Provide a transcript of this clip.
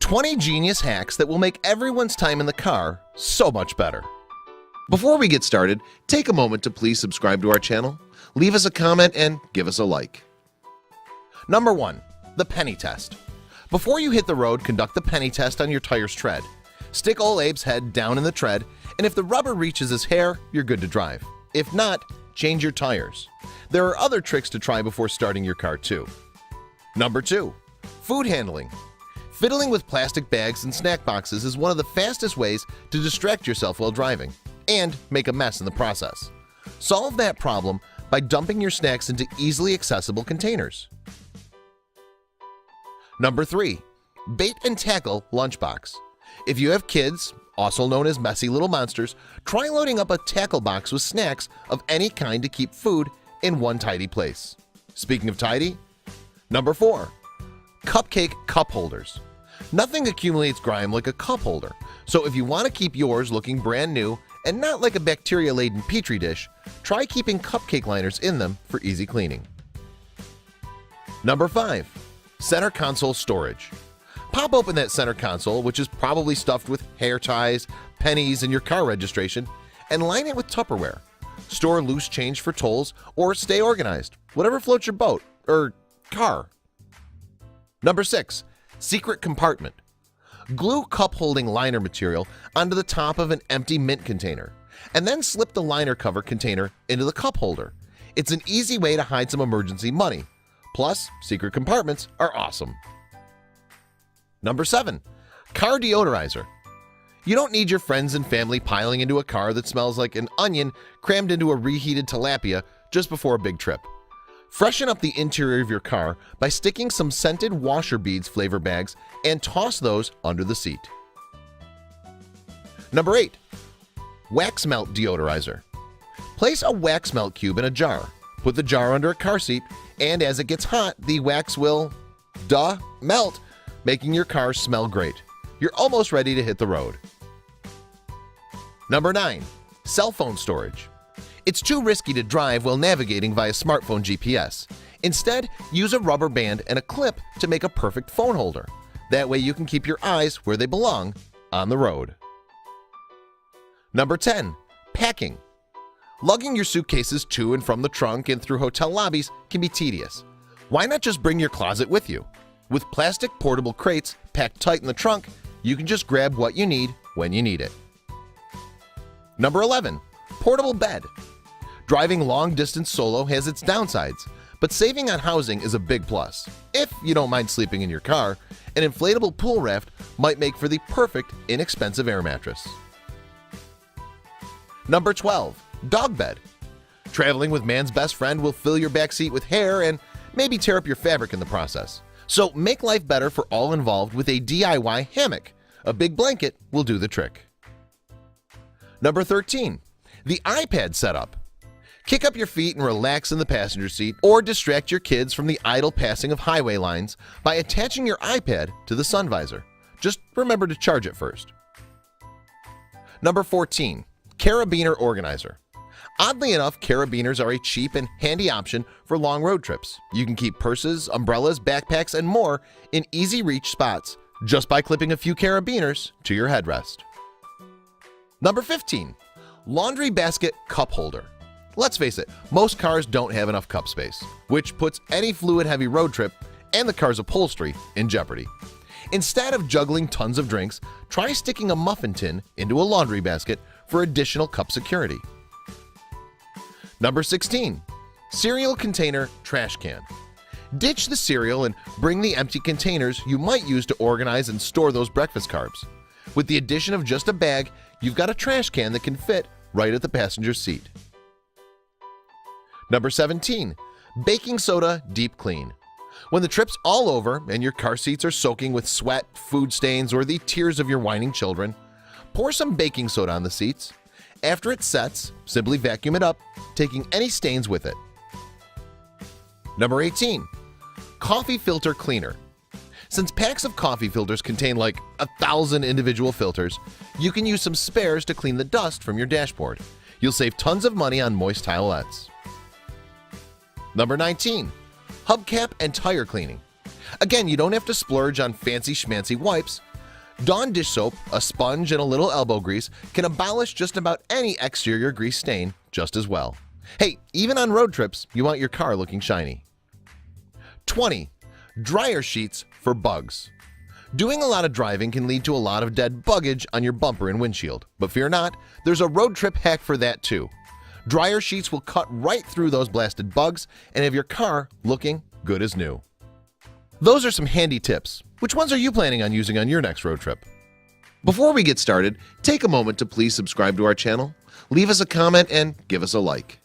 20 genius hacks that will make everyone's time in the car so much better. Before we get started, take a moment to please subscribe to our channel, leave us a comment, and give us a like. Number 1. The penny test. Before you hit the road, conduct the penny test on your tire's tread. Stick Old Abe's head down in the tread, and if the rubber reaches his hair, you're good to drive. If not, change your tires. There are other tricks to try before starting your car too. Number 2. Food handling. Fiddling with plastic bags and snack boxes is one of the fastest ways to distract yourself while driving and make a mess in the process. Solve that problem by dumping your snacks into easily accessible containers. Number 3. Bait and tackle lunchbox. If you have kids, also known as messy little monsters, try loading up a tackle box with snacks of any kind to keep food in one tidy place. Speaking of tidy, Number 4. Cupcake cup holders. Nothing accumulates grime like a cup holder, so if you want to keep yours looking brand new and not like a bacteria-laden petri dish, try keeping cupcake liners in them for easy cleaning. Number 5. Center console storage. Pop open that center console, which is probably stuffed with hair ties, pennies, and your car registration, and line it with Tupperware. Store loose change for tolls or stay organized, whatever floats your boat or car. Number 6. Secret compartment. Glue cup-holding liner material onto the top of an empty mint container, and then slip the liner cover container into the cup holder. It's an easy way to hide some emergency money. Plus, secret compartments are awesome. Number 7. Car deodorizer. You don't need your friends and family piling into a car that smells like an onion crammed into a reheated tilapia just before a big trip. Freshen up the interior of your car by sticking some scented washer beads flavor bags and toss those under the seat. Number 8. Wax melt deodorizer. Place a wax melt cube in a jar. Put the jar under a car seat, and as it gets hot, the wax will, melt, making your car smell great. You're almost ready to hit the road. Number 9. Cell phone storage. It's too risky to drive while navigating via smartphone GPS. Instead, use a rubber band and a clip to make a perfect phone holder. That way you can keep your eyes where they belong, on the road. Number 10. Packing. Lugging your suitcases to and from the trunk and through hotel lobbies can be tedious. Why not just bring your closet with you? With plastic portable crates packed tight in the trunk, you can just grab what you need when you need it. Number 11. Portable bed. Driving long-distance solo has its downsides, but saving on housing is a big plus. If you don't mind sleeping in your car, an inflatable pool raft might make for the perfect inexpensive air mattress. Number 12. Dog bed. Traveling with man's best friend will fill your backseat with hair and maybe tear up your fabric in the process. So make life better for all involved with a DIY hammock. A big blanket will do the trick. Number 13. The iPad setup. Kick up your feet and relax in the passenger seat, or distract your kids from the idle passing of highway lines by attaching your iPad to the sun visor. Just remember to charge it first. Number 14. Carabiner organizer. Oddly enough, carabiners are a cheap and handy option for long road trips. You can keep purses, umbrellas, backpacks, and more in easy reach spots just by clipping a few carabiners to your headrest. Number 15. Laundry basket cup holder. Let's face it, most cars don't have enough cup space, which puts any fluid-heavy road trip and the car's upholstery in jeopardy. Instead of juggling tons of drinks, try sticking a muffin tin into a laundry basket for additional cup security. Number 16. Cereal container trash can. Ditch the cereal and bring the empty containers you might use to organize and store those breakfast carbs. With the addition of just a bag, you've got a trash can that can fit right at the passenger seat. Number 17. Baking soda deep clean. When the trip's all over and your car seats are soaking with sweat, food stains, or the tears of your whining children, pour some baking soda on the seats. After it sets, simply vacuum it up, taking any stains with it. Number 18. Coffee filter cleaner. Since packs of coffee filters contain like 1,000 individual filters, you can use some spares to clean the dust from your dashboard. You'll save tons of money on moist towelettes. Number 19. Hubcap and tire cleaning. Again, you don't have to splurge on fancy schmancy wipes. Dawn dish soap, a sponge, and a little elbow grease can abolish just about any exterior grease stain just as well. Hey, even on road trips, you want your car looking shiny. 20. Dryer sheets for bugs. Doing a lot of driving can lead to a lot of dead buggage on your bumper and windshield, but fear not, there's a road trip hack for that too. Dryer sheets will cut right through those blasted bugs and have your car looking good as new. Those are some handy tips. Which ones are you planning on using on your next road trip? Before we get started, take a moment to please subscribe to our channel, leave us a comment, and give us a like.